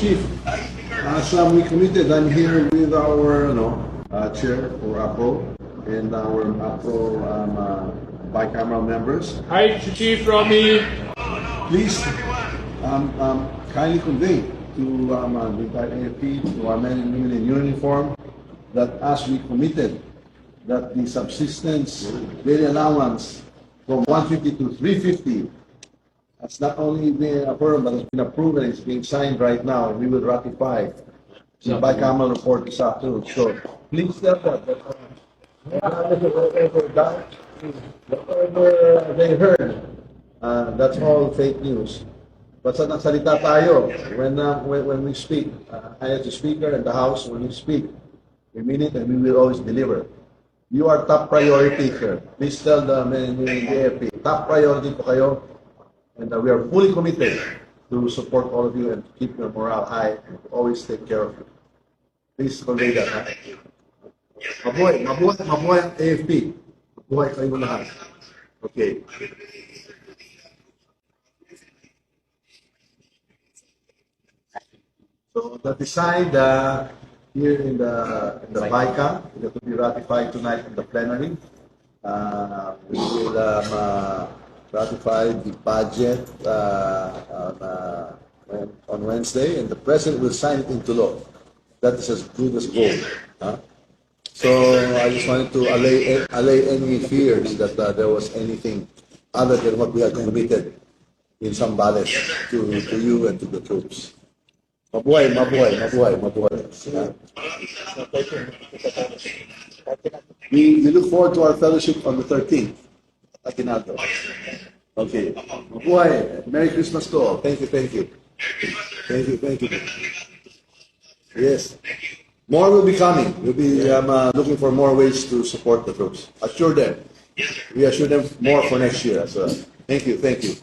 Chief, as we committed, I'm here with our chair for APRO and our APRO bicameral members. Hi, Chief Romy. Please kindly convey to the entire AFP, to our men and women in uniform, that as we committed, that the subsistence daily allowance from 150 to 350 has not only been affirmed, but has been approved and it's being signed right now, and we will ratify the bicameral report this afternoon. So please tell them that whatever they heard, that's all fake news. Basta nagsalita tayo when we speak. I as the Speaker and the House, when we speak, we mean it and we will always deliver. You are top priority, sir. Please tell the men and women in the AFP, top priority po kayo, and we are fully committed to support all of you and keep your morale high and always take care of you. Please convey that. Ha? Mabuhay ang AFP. Mabuhay kayo lahat. Okay. So the decide here in the BICA that will be ratified tonight in the plenary. We will ratify the budget on Wednesday, and the President will sign it into law. That is as good as gold. So I just wanted to allay any fears that there was anything other than what we had committed in some ballots to you and to the troops. Mabuhay. We look forward to our fellowship on the 13th. Aguinaldo. Okay. Mabuhay. Merry Christmas to all. Thank you. Yes. More will be coming. We'll be looking for more ways to support the troops. Assure them. We assure them more for next year as well. Thank you. Thank you.